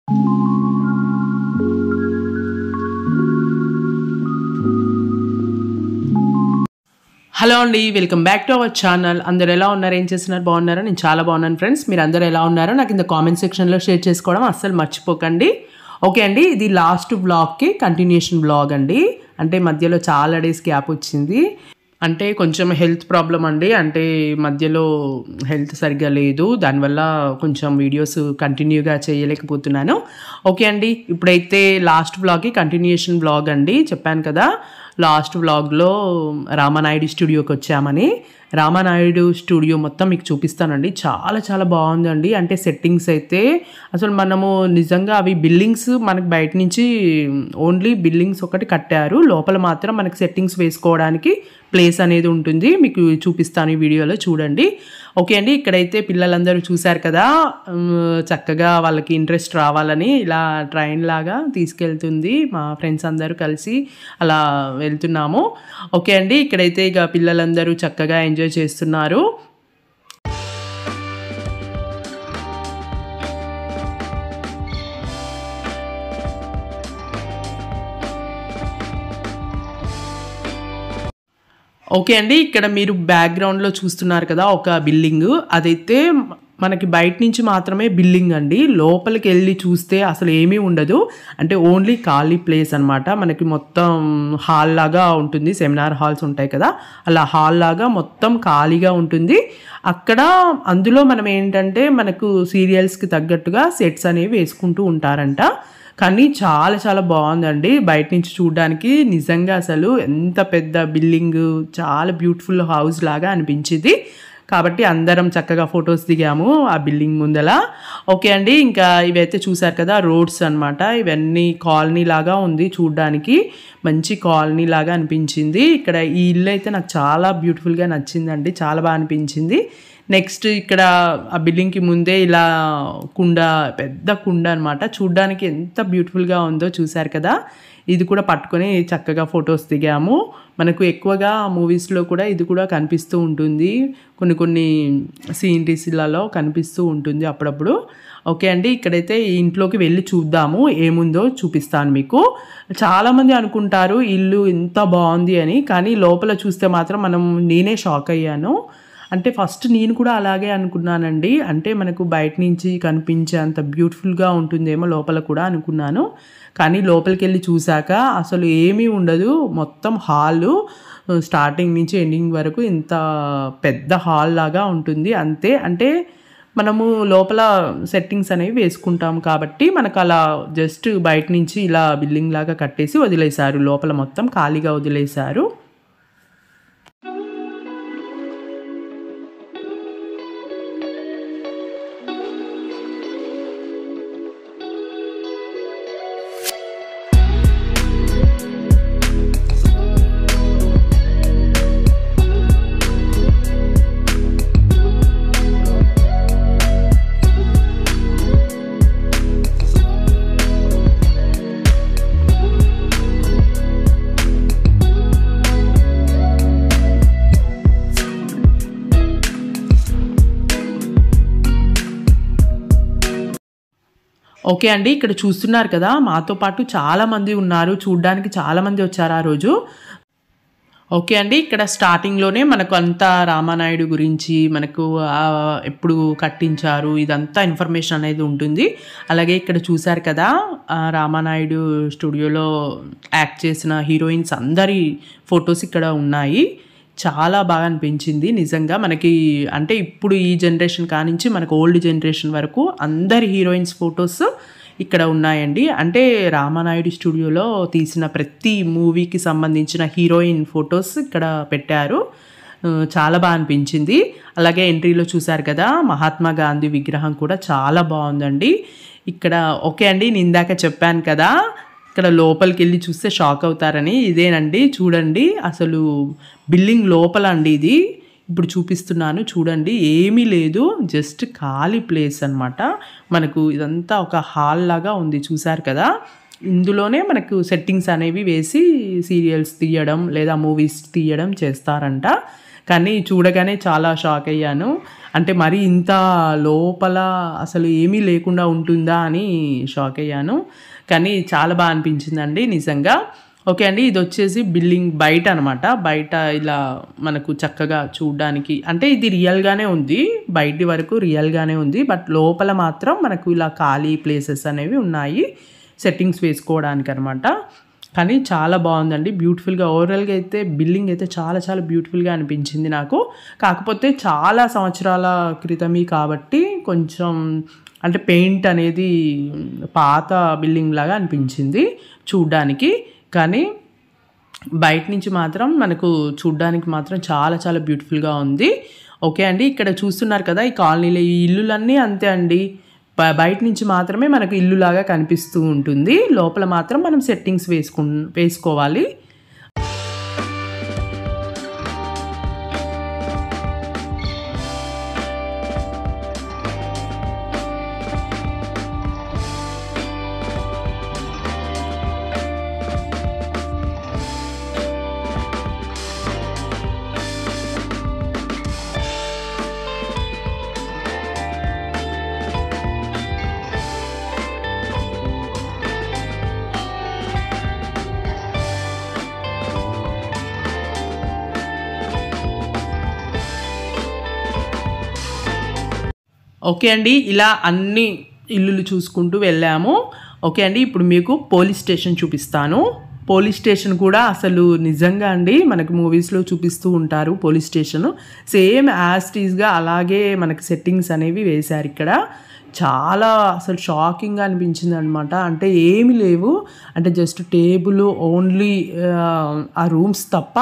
Hello అండి, welcome back to our channel. అందరు ఎలా ఉన్నారు, ఏం చేస్తున్నారు, బాగున్నారా? నేను చాలా బాగున్నాను ఫ్రెండ్స్. మీరు అందరూ ఎలా ఉన్నారో నాకు ఇంత కామెంట్ సెక్షన్లో షేర్ చేసుకోవడం అస్సలు మర్చిపోకండి. ఓకే అండి, ఇది లాస్ట్ వ్లాగ్కి కంటిన్యూషన్ వ్లాగ్ అండి. అంటే మధ్యలో చాలా డేస్ గ్యాప్ వచ్చింది. అంటే కొంచెం హెల్త్ ప్రాబ్లం అండి. అంటే మధ్యలో హెల్త్ సరిగ్గా లేదు, దానివల్ల కొంచెం వీడియోస్ కంటిన్యూగా చేయలేకపోతున్నాను. ఓకే అండి, ఇప్పుడైతే లాస్ట్ వ్లాగ్కి కంటిన్యూషన్ వ్లాగ్ అండి. చెప్పాను కదా లాస్ట్ వ్లాగ్లో రామానాయుడు స్టూడియోకి వచ్చామని. రామానాయుడు స్టూడియో మొత్తం మీకు చూపిస్తానండి. చాలా చాలా బాగుందండి. అంటే సెట్టింగ్స్ అయితే అసలు మనము నిజంగా అవి బిల్డింగ్స్ మనకి బయట నుంచి ఓన్లీ బిల్డింగ్స్ ఒకటి కట్టారు, లోపల మాత్రం మనకి సెట్టింగ్స్ వేసుకోవడానికి ప్లేస్ అనేది ఉంటుంది. మీకు చూపిస్తాను ఈ వీడియోలో, చూడండి. ఓకే అండి, ఇక్కడైతే పిల్లలందరూ చూశారు కదా, చక్కగా వాళ్ళకి ఇంట్రెస్ట్ రావాలని ఇలా ట్రైన్ లాగా తీసుకెళ్తుంది. మా ఫ్రెండ్స్ అందరూ కలిసి అలా వెళ్తున్నాము. ఓకే అండి, ఇక్కడైతే ఇక పిల్లలందరూ చక్కగా ఎంజాయ్ చేస్తున్నారు. ఓకే అండి, ఇక్కడ మీరు బ్యాక్గ్రౌండ్లో చూస్తున్నారు కదా ఒక బిల్డింగ్, అదైతే మనకి బయట నుంచి మాత్రమే బిల్డింగ్ అండి. లోపలికి వెళ్ళి చూస్తే అసలు ఏమీ ఉండదు. అంటే ఓన్లీ ఖాళీ ప్లేస్ అనమాట. మనకి మొత్తం హాల్ లాగా ఉంటుంది, సెమినార్ హాల్స్ ఉంటాయి కదా, అలా హాల్ లాగా మొత్తం ఖాళీగా ఉంటుంది. అక్కడ అందులో మనం ఏంటంటే మనకు సీరియల్స్కి తగ్గట్టుగా సెట్స్ అనేవి వేసుకుంటూ ఉంటారంట. కానీ చాలా చాలా బాగుందండి బయట నుంచి చూడడానికి. నిజంగా అసలు ఎంత పెద్ద బిల్డింగ్, చాలా బ్యూటిఫుల్ హౌస్ లాగా అనిపించింది. కాబట్టి అందరం చక్కగా ఫొటోస్ దిగాము ఆ బిల్డింగ్ ముందల. ఓకే అండి, ఇంకా ఇవైతే చూసారు కదా రోడ్స్ అనమాట. ఇవన్నీ కాలనీ లాగా ఉంది, చూడడానికి మంచి కాలనీ లాగా అనిపించింది. ఇక్కడ ఈ ఇల్లు అయితే నాకు చాలా బ్యూటిఫుల్గా నచ్చిందండి, చాలా బాగా అనిపించింది. నెక్స్ట్ ఇక్కడ ఆ బిల్డింగ్కి ముందే ఇలా కుండ, పెద్ద కుండ అనమాట, చూడ్డానికి ఎంత బ్యూటిఫుల్గా ఉందో చూశారు కదా. ఇది కూడా పట్టుకొని చక్కగా ఫొటోస్ దిగాము. మనకు ఎక్కువగా మూవీస్లో కూడా ఇది కూడా కనిపిస్తూ ఉంటుంది, కొన్ని సీనరీస్లలో కనిపిస్తూ ఉంటుంది అప్పుడప్పుడు. ఓకే అండి, ఇక్కడైతే ఈ ఇంట్లోకి వెళ్ళి చూద్దాము, ఏముందో చూపిస్తాను మీకు. చాలామంది అనుకుంటారు ఇల్లు ఎంత బాగుంది అని, కానీ లోపల చూస్తే మాత్రం నేనే షాక్ అయ్యాను. అంటే ఫస్ట్ నేను కూడా అలాగే అనుకున్నానండి. అంటే మనకు బయట నుంచి కనిపించే అంత బ్యూటిఫుల్గా ఉంటుందేమో లోపల కూడా అనుకున్నాను. కానీ లోపలికి వెళ్ళి చూశాక అసలు ఏమీ ఉండదు. మొత్తం హాలు స్టార్టింగ్ నుంచి ఎండింగ్ వరకు ఇంత పెద్ద హాల్ లాగా ఉంటుంది అంతే. అంటే మనము లోపల సెట్టింగ్స్ అనేవి వేసుకుంటాం కాబట్టి మనకు అలా జస్ట్ బయట నుంచి ఇలా బిల్డింగ్ లాగా కట్టేసి వదిలేశారు, లోపల మొత్తం ఖాళీగా వదిలేశారు. ఓకే అండి, ఇక్కడ చూస్తున్నారు కదా, మాతో పాటు చాలామంది ఉన్నారు, చూడ్డానికి చాలామంది వచ్చారు ఆ రోజు. ఓకే అండి, ఇక్కడ స్టార్టింగ్లోనే మనకు అంతా రామానాయుడు గురించి, మనకు ఎప్పుడు కట్టించారు, ఇదంతా ఇన్ఫర్మేషన్ అనేది ఉంటుంది. అలాగే ఇక్కడ చూశారు కదా, రామానాయుడు స్టూడియోలో యాక్ట్ చేసిన హీరోయిన్స్ అందరి ఫొటోస్ ఇక్కడ ఉన్నాయి. చాలా బాగా అనిపించింది నిజంగా. మనకి అంటే ఇప్పుడు ఈ జనరేషన్ కానించి మనకు ఓల్డ్ జనరేషన్ వరకు అందరి హీరోయిన్స్ ఫొటోస్ ఇక్కడ ఉన్నాయండి. అంటే రామానాయుడు స్టూడియోలో తీసిన ప్రతి మూవీకి సంబంధించిన హీరోయిన్ ఫొటోస్ ఇక్కడ పెట్టారు. చాలా బాగా అనిపించింది. అలాగే ఎంట్రీలో చూశారు కదా, మహాత్మా గాంధీ విగ్రహం కూడా చాలా బాగుందండి ఇక్కడ. ఓకే అండి, నేను ఇందాక చెప్పాను కదా ఇక్కడ లోపలికి వెళ్ళి చూస్తే షాక్ అవుతారని, ఇదేనండి చూడండి. అసలు బిల్డింగ్ లోపల అండి ఇది, ఇప్పుడు చూపిస్తున్నాను చూడండి. ఏమీ లేదు, జస్ట్ ఖాళీ ప్లేస్ అనమాట. మనకు ఇదంతా ఒక హాల్ లాగా ఉంది, చూసారు కదా. ఇందులోనే మనకు సెట్టింగ్స్ అనేవి వేసి సీరియల్స్ తీయడం లేదా మూవీస్ తీయడం చేస్తారంట. కానీ చూడగానే చాలా షాక్ అయ్యాను. అంటే మరి ఇంత లోపల అసలు ఏమీ లేకుండా ఉంటుందా అని షాక్ అయ్యాను. కానీ చాలా బాగా అనిపించిందండి నిజంగా. ఓకే అండి, ఇది వచ్చేసి బిల్డింగ్ బయట అనమాట. బయట ఇలా మనకు చక్కగా చూడడానికి, అంటే ఇది రియల్గానే ఉంది, బయటి వరకు రియల్గానే ఉంది. బట్ లోపల మాత్రం మనకు ఇలా ఖాళీ ప్లేసెస్ అనేవి ఉన్నాయి సెట్టింగ్స్ వేసుకోవడానికి అనమాట. కానీ చాలా బాగుందండి, బ్యూటిఫుల్గా. ఓవరాల్గా అయితే బిల్డింగ్ అయితే చాలా చాలా బ్యూటిఫుల్గా అనిపించింది నాకు. కాకపోతే చాలా సంవత్సరాల క్రితమే కాబట్టి కొంచెం అంటే పెయింట్ అనేది పాత బిల్డింగ్ లాగా అనిపించింది చూడ్డానికి. కానీ బయట నుంచి మాత్రం మనకు చూడ్డానికి మాత్రం చాలా చాలా బ్యూటిఫుల్గా ఉంది. ఓకే అండి, ఇక్కడ చూస్తున్నారు కదా ఈ కాలనీలో ఈ ఇల్లులన్నీ అంతే అండి. బయట నుంచి మాత్రమే మనకు ఇల్లులాగా కనిపిస్తూ ఉంటుంది, లోపల మాత్రం మనం సెట్టింగ్స్ వేసుకోవాలి. ఓకే అండి, ఇలా అన్ని ఇల్లులు చూసుకుంటూ వెళ్ళాము. ఓకే అండి, ఇప్పుడు మీకు పోలీస్ స్టేషన్ చూపిస్తాను. పోలీస్ స్టేషన్ కూడా అసలు నిజంగా అండి మనకు మూవీస్లో చూపిస్తూ ఉంటారు పోలీస్ స్టేషన్, సేమ్ యాజ్ టీజ్గా అలాగే మనకి సెట్టింగ్స్ అనేవి వేశారు ఇక్కడ. చాలా అసలు షాకింగ్గా అనిపించింది అనమాట. అంటే ఏమి లేవు, అంటే జస్ట్ టేబుల్ ఓన్లీ ఆ రూమ్స్ తప్ప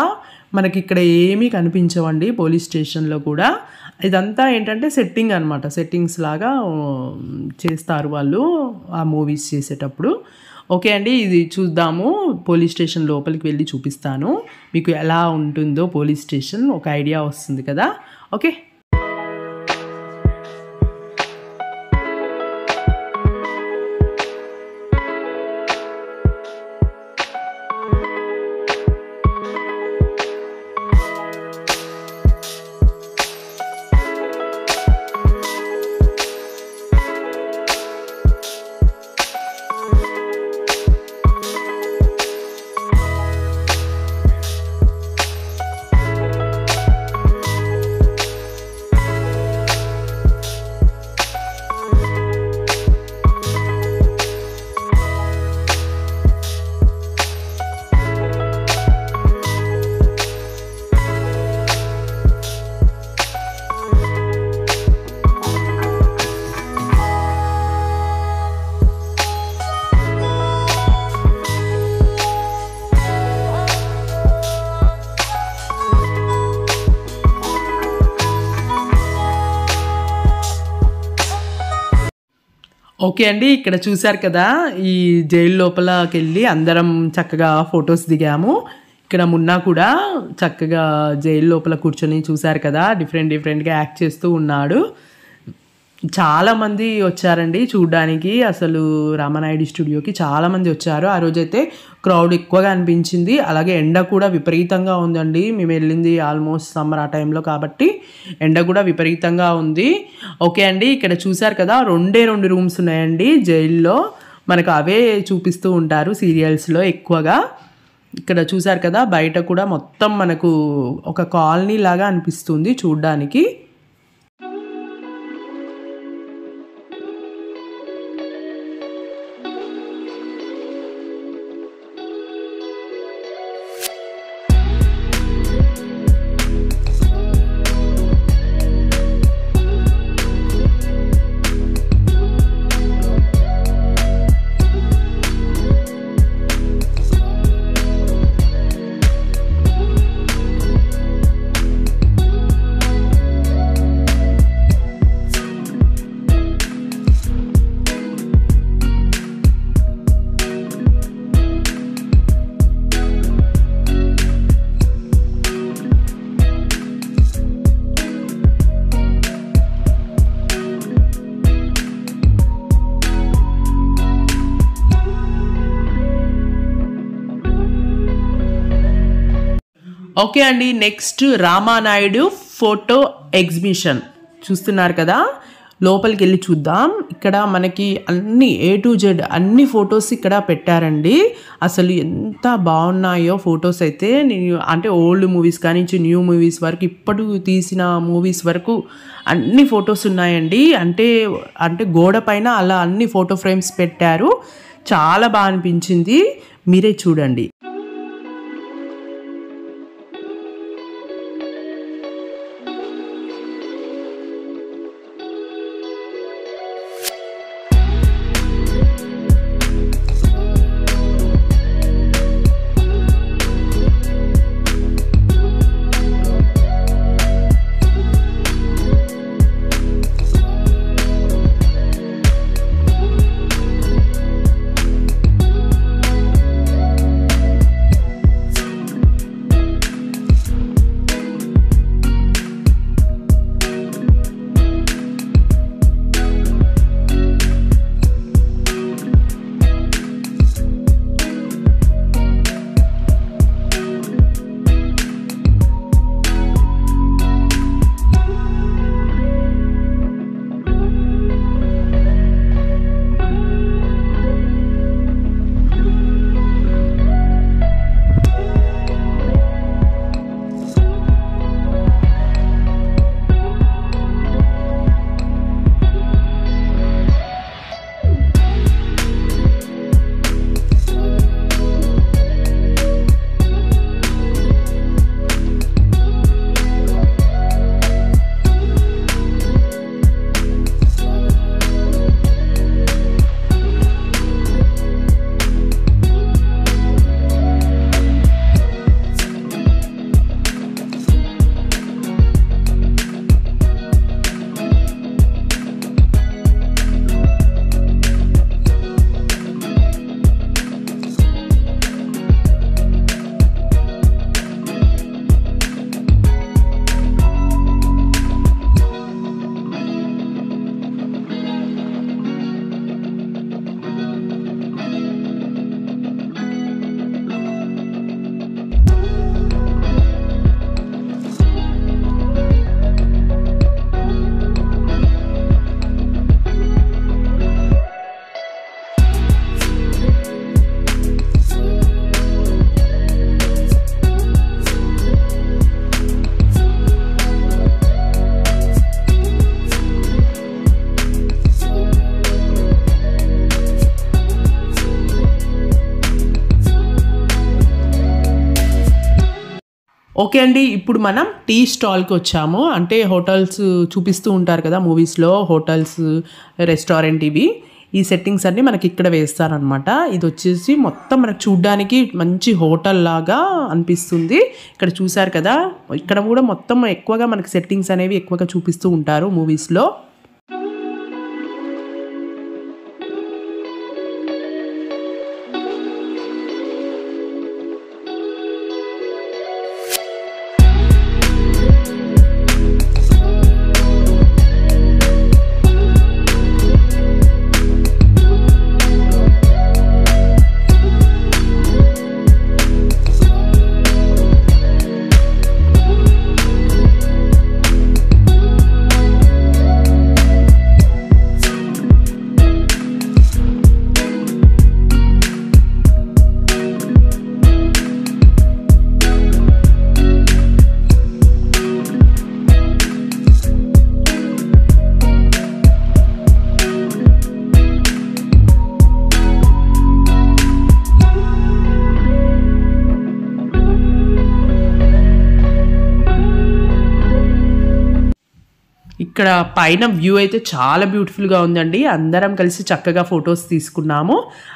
మనకి ఇక్కడ ఏమీ కనిపించవండి పోలీస్ స్టేషన్లో కూడా. ఇదంతా ఏంటంటే సెట్టింగ్ అనమాట, సెట్టింగ్స్ లాగా చేస్తారు వాళ్ళు ఆ మూవీస్ చేసేటప్పుడు. ఓకే అండి, ఇది చూద్దాము. పోలీస్ స్టేషన్ లోపలికి వెళ్ళి చూపిస్తాను మీకు ఎలా ఉంటుందో పోలీస్ స్టేషన్, ఒక ఐడియా వస్తుంది కదా. ఓకే, ఓకే అండి, ఇక్కడ చూశారు కదా ఈ జైలు లోపలకి వెళ్ళి అందరం చక్కగా ఫొటోస్ దిగాము. ఇక్కడ మున్నా కూడా చక్కగా జైలు లోపల కూర్చొని చూశారు కదా, డిఫరెంట్గా యాక్ట్ చేస్తూ ఉన్నాడు. చాలామంది వచ్చారండి చూడడానికి, అసలు రామానాయుడు స్టూడియోకి చాలామంది వచ్చారు. ఆ రోజైతే క్రౌడ్ ఎక్కువగా అనిపించింది. అలాగే ఎండ కూడా విపరీతంగా ఉందండి. మేము వెళ్ళింది ఆల్మోస్ట్ సమ్మర్ ఆ టైంలో కాబట్టి ఎండ కూడా విపరీతంగా ఉంది. ఓకే అండి, ఇక్కడ చూశారు కదా 2 రూమ్స్ ఉన్నాయండి జైల్లో. మనకు అవే చూపిస్తూ ఉంటారు సీరియల్స్లో ఎక్కువగా. ఇక్కడ చూశారు కదా బయట కూడా మొత్తం మనకు ఒక కాలనీ లాగా అనిపిస్తుంది చూడ్డానికి. ఓకే అండి, నెక్స్ట్ రామానాయుడు ఫోటో ఎగ్జిబిషన్ చూస్తున్నారు కదా, లోపలికి వెళ్ళి చూద్దాం. ఇక్కడ మనకి అన్ని A to Z అన్ని ఫొటోస్ ఇక్కడ పెట్టారండి. అసలు ఎంత బాగున్నాయో ఫొటోస్ అయితే. అంటే ఓల్డ్ మూవీస్ కానీ న్యూ మూవీస్ వరకు, ఇప్పుడు తీసిన మూవీస్ వరకు అన్ని ఫొటోస్ ఉన్నాయండి. అంటే గోడ పైన అలా అన్ని ఫోటో ఫ్రేమ్స్ పెట్టారు. చాలా బాగా అనిపించింది, మీరే చూడండి. ఓకే అండి, ఇప్పుడు మనం టీ స్టాల్కి వచ్చాము. అంటే హోటల్స్ చూపిస్తూ ఉంటారు కదా మూవీస్లో, హోటల్స్, రెస్టారెంట్, ఈ సెట్టింగ్స్ అన్నీ మనకి ఇక్కడ వేస్తారనమాట. ఇది వచ్చేసి మొత్తం మనకు చూడ్డానికి మంచి హోటల్ లాగా అనిపిస్తుంది. ఇక్కడ చూసారు కదా, ఇక్కడ కూడా మొత్తం ఎక్కువగా మనకి సెట్టింగ్స్ అనేవి ఎక్కువగా చూపిస్తూ ఉంటారు మూవీస్లో. ఇక్కడ పైన వ్యూ అయితే చాలా బ్యూటిఫుల్గా ఉందండి. అందరం కలిసి చక్కగా ఫొటోస్ తీసుకున్నాము.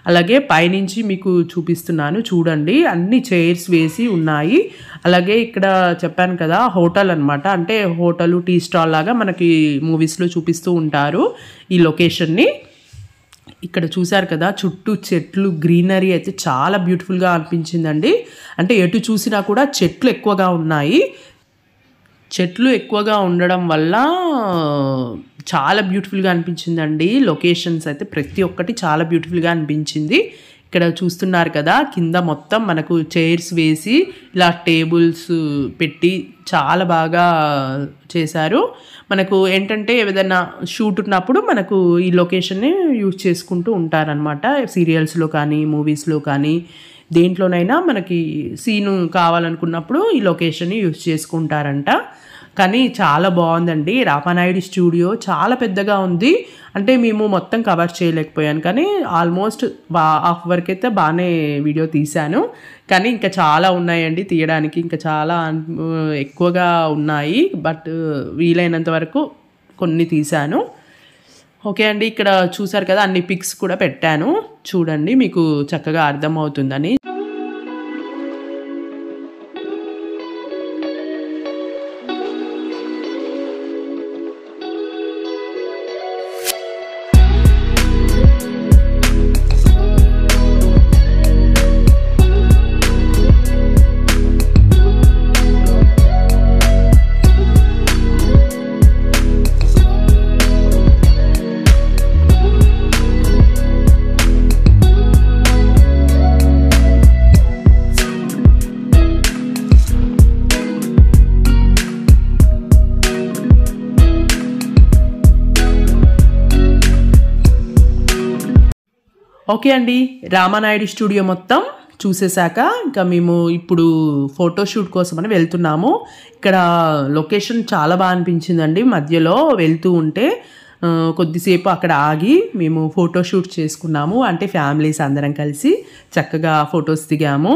అలాగే పైనుంచి మీకు చూపిస్తున్నాను చూడండి, అన్ని చైర్స్ వేసి ఉన్నాయి. అలాగే ఇక్కడ చెప్పాను కదా హోటల్ అనమాట, అంటే హోటల్ టీ స్టాల్ లాగా మనకి మూవీస్లో చూపిస్తూ ఉంటారు ఈ లొకేషన్ని. ఇక్కడ చూసారు కదా చుట్టూ చెట్లు, గ్రీనరీ అయితే చాలా బ్యూటిఫుల్గా అనిపించిందండి. అంటే ఎటు చూసినా కూడా చెట్లు ఎక్కువగా ఉన్నాయి. చెట్లు ఎక్కువగా ఉండడం వల్ల చాలా బ్యూటిఫుల్గా అనిపించిందండి. లొకేషన్స్ అయితే ప్రతి ఒక్కటి చాలా బ్యూటిఫుల్గా అనిపించింది. ఇక్కడ చూస్తున్నారు కదా, కింద మొత్తం మనకు చైర్స్ వేసి ఇలా టేబుల్స్ పెట్టి చాలా బాగా చేశారు. మనకు ఏంటంటే ఏదైనా షూట్ ఉన్నప్పుడు మనకు ఈ లొకేషన్ని యూజ్ చేసుకుంటూ ఉంటారనమాట. సీరియల్స్లో కానీ మూవీస్లో కానీ దేంట్లోనైనా మనకి సీను కావాలనుకున్నప్పుడు ఈ లొకేషన్ని యూజ్ చేసుకుంటారంట. కానీ చాలా బాగుందండి. రామానాయుడు స్టూడియో చాలా పెద్దగా ఉంది. అంటే మేము మొత్తం కవర్ చేయలేకపోయాను, కానీ ఆల్మోస్ట్ హాఫ్ వరకు అయితే బాగానే వీడియో తీశాను. కానీ ఇంకా చాలా ఉన్నాయండి తీయడానికి, ఇంకా చాలా ఎక్కువగా ఉన్నాయి. బట్ వీలైనంత వరకు కొన్ని తీశాను. ఓకే అండి, ఇక్కడ చూసారు కదా, అన్ని పిక్స్ కూడా పెట్టాను. చూడండి, మీకు చక్కగా అర్థమవుతుందని. ఓకే అండి, రామానాయుడు స్టూడియో మొత్తం చూసేశాక ఇంకా మేము ఇప్పుడు ఫోటోషూట్ కోసమని వెళ్తున్నాము. ఇక్కడ లొకేషన్ చాలా బాగా అనిపించిందండి. మధ్యలో వెళ్తూ ఉంటే కొద్దిసేపు అక్కడ ఆగి మేము ఫోటోషూట్ చేసుకున్నాము. అంటే ఫ్యామిలీస్ అందరం కలిసి చక్కగా ఫొటోస్ దిగాము.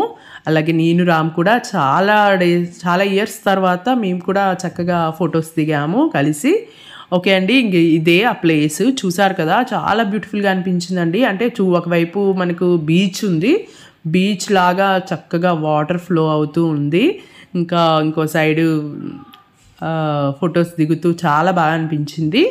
అలాగే నేను రామ్ కూడా చాలా ఇయర్స్ తర్వాత మేము కూడా చక్కగా ఫొటోస్ దిగాము కలిసి. ఓకే అండి, ఇంక ఇదే ఆ ప్లేస్ చూసారు కదా, చాలా బ్యూటిఫుల్గా అనిపించిందండి. అంటే ఒకవైపు మనకు బీచ్ ఉంది, బీచ్ లాగా చక్కగా వాటర్ ఫ్లో అవుతూ ఉంది. ఇంకో సైడు ఫొటోస్ దిగుతూ చాలా బాగా అనిపించింది.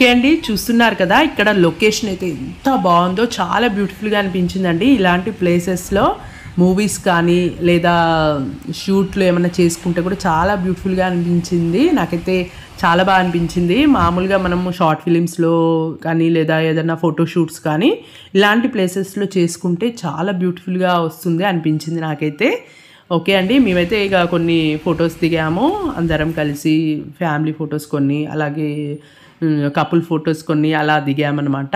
ఓకే అండి, చూస్తున్నారు కదా ఇక్కడ లొకేషన్ అయితే ఎంత బాగుందో, చాలా బ్యూటిఫుల్గా అనిపించిందండి. ఇలాంటి ప్లేసెస్లో మూవీస్ కానీ లేదా షూట్లు ఏమైనా చేసుకుంటే కూడా చాలా బ్యూటిఫుల్గా అనిపించింది. నాకైతే చాలా బాగా అనిపించింది. మామూలుగా మనము షార్ట్ ఫిలిమ్స్లో కానీ లేదా ఏదైనా ఫోటోషూట్స్ కానీ ఇలాంటి ప్లేసెస్లో చేసుకుంటే చాలా బ్యూటిఫుల్గా వస్తుంది అనిపించింది నాకైతే. ఓకే అండి, మేమైతే ఇక కొన్ని ఫొటోస్ దిగాము అందరం కలిసి, ఫ్యామిలీ ఫొటోస్ కొన్ని, అలాగే కపుల్ ఫొటోస్ కొన్ని అలా దిగామన్నమాట.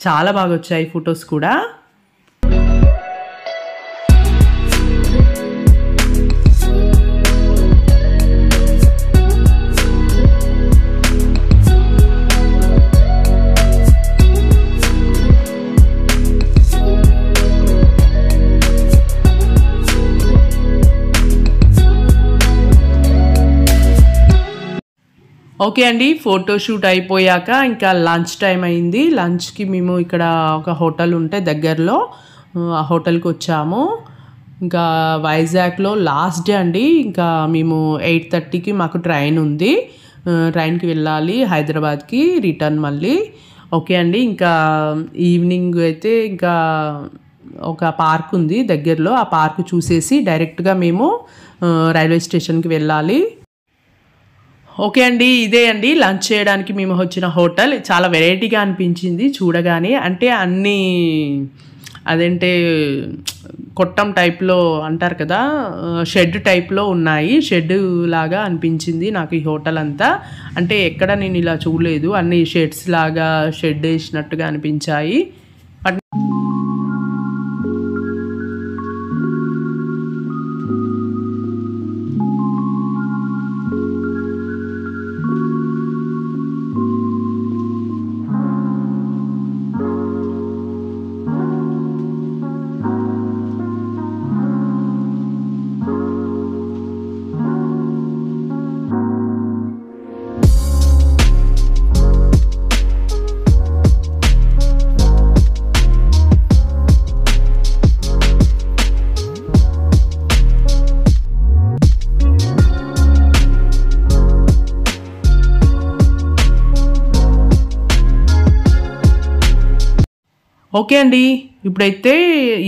చాలా బాగా వచ్చాయి ఫొటోస్ కూడా. ఓకే అండి, ఫోటోషూట్ అయిపోయాక ఇంకా లంచ్ టైం అయింది. లంచ్కి మేము ఇక్కడ ఒక హోటల్ ఉంటే దగ్గరలో ఆ హోటల్కి వచ్చాము. ఇంకా వైజాగ్లో లాస్ట్ డే అండి. ఇంకా మేము 8:30కి మాకు ట్రైన్ ఉంది. ట్రైన్కి వెళ్ళాలి హైదరాబాద్కి రిటర్న్ మళ్ళీ. ఓకే అండి, ఇంకా ఈవినింగ్ అయితే ఇంకా ఒక పార్క్ ఉంది దగ్గరలో, ఆ పార్క్ చూసేసి డైరెక్ట్గా మేము రైల్వే స్టేషన్కి వెళ్ళాలి. ఓకే అండి, ఇదే అండి లంచ్ చేయడానికి మేము వచ్చిన హోటల్. చాలా వెరైటీగా అనిపించింది చూడగానే. అంటే అన్నీ అదేంటే కొట్టం టైప్లో అంటారు కదా, షెడ్ టైప్లో ఉన్నాయి. షెడ్ లాగా అనిపించింది నాకు ఈ హోటల్ అంతా. అంటే ఎక్కడ నేను ఇలా చూడలేదు, అన్ని షెడ్స్ లాగా షెడ్ వేసినట్టుగా అనిపించాయి. ఓకే అండి, ఇప్పుడైతే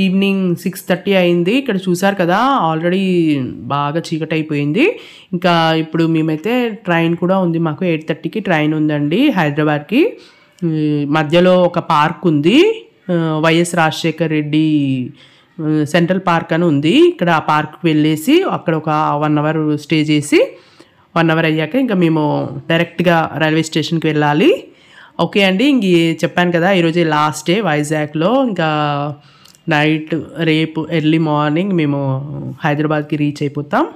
ఈవినింగ్ 6:30 అయింది. ఇక్కడ చూసారు కదా ఆల్రెడీ బాగా చీకటి అయిపోయింది. ఇంకా ఇప్పుడు మేమైతే ట్రైన్ కూడా ఉంది, మాకు 8:30కి ట్రైన్ ఉందండి హైదరాబాద్కి. మధ్యలో ఒక పార్క్ ఉంది, YS Rajasekhar Reddy central park అని ఉంది. ఇక్కడ ఆ పార్క్కి వెళ్ళేసి అక్కడ ఒక 1 అవర్ స్టే చేసి 1 అవర్ అయ్యాక ఇంకా మేము డైరెక్ట్గా రైల్వే స్టేషన్కి వెళ్ళాలి. ఓకే అండి, ఇంక చెప్పాను కదా ఈరోజే లాస్ట్ డే వైజాగ్లో. ఇంకా నైట్ రేపు ఎర్లీ మార్నింగ్ మేము హైదరాబాద్కి రీచ్ అయిపోతాం.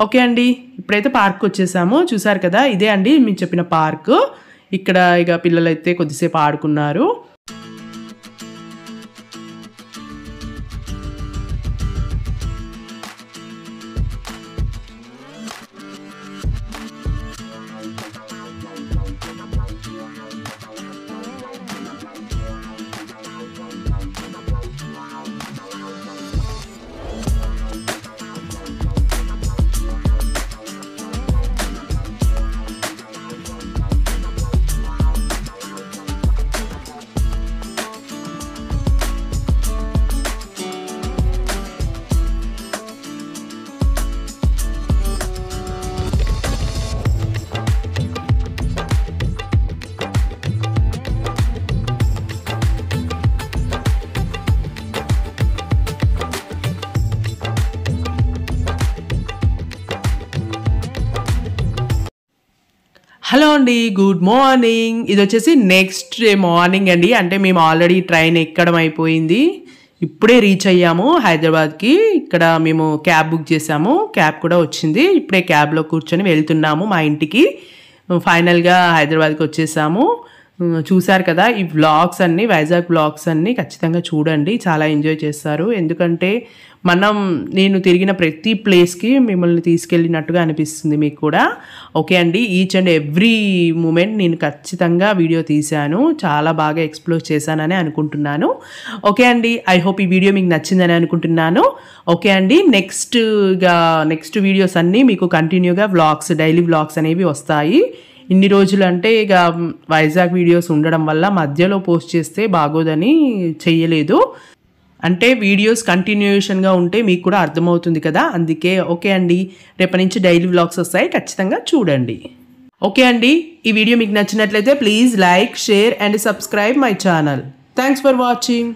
ఓకే అండి, ఇప్పుడైతే పార్క్కి వచ్చేసాము. చూసారు కదా ఇదే అండి మీకు చెప్పిన పార్క్. ఇక్కడ ఇక పిల్లలైతే కొద్దిసేపు ఆడుకున్నారు. హలో అండి, గుడ్ మార్నింగ్. ఇది వచ్చేసి నెక్స్ట్ డే మార్నింగ్ అండి. అంటే మేము ఆల్రెడీ ట్రైన్ ఎక్కడం అయిపోయింది, ఇప్పుడే రీచ్ అయ్యాము హైదరాబాద్కి. ఇక్కడ మేము క్యాబ్ బుక్ చేసాము, క్యాబ్ కూడా వచ్చింది. ఇప్పుడే క్యాబ్లో కూర్చొని వెళ్తున్నాము మా ఇంటికి. ఫైనల్గా హైదరాబాద్కి వచ్చేసాము. చూసారు కదా ఈ వ్లాగ్స్ అన్నీ, వైజాగ్ వ్లాగ్స్ అన్నీ ఖచ్చితంగా చూడండి, చాలా ఎంజాయ్ చేస్తారు. ఎందుకంటే నేను తిరిగిన ప్రతి ప్లేస్కి మిమ్మల్ని తీసుకెళ్ళినట్టుగా అనిపిస్తుంది మీకు కూడా. ఓకే అండి, ఈచ్ అండ్ ఎవ్రీ మూమెంట్ నేను ఖచ్చితంగా వీడియో తీశాను, చాలా బాగా ఎక్స్ప్లోర్ చేశానని అనుకుంటున్నాను. ఓకే అండి, ఐ హోప్ ఈ వీడియో మీకు నచ్చిందని అనుకుంటున్నాను. ఓకే అండి, నెక్స్ట్ వీడియోస్ అన్నీ మీకు కంటిన్యూగా వ్లాగ్స్, డైలీ వ్లాగ్స్ అనేవి వస్తాయి. ఇన్ని రోజులు అంటే ఇక వైజాగ్ వీడియోస్ ఉండడం వల్ల మధ్యలో పోస్ట్ చేస్తే బాగోదని చెయ్యలేదు. అంటే వీడియోస్ కంటిన్యూషన్గా ఉంటే మీకు కూడా అర్థమవుతుంది కదా, అందుకే. ఓకే అండి, రేపటి నుంచి డైలీ వ్లాగ్స్ వస్తాయి, ఖచ్చితంగా చూడండి. ఓకే అండి, ఈ వీడియో మీకు నచ్చినట్లయితే please like, share and subscribe my channel. Thanks for watching.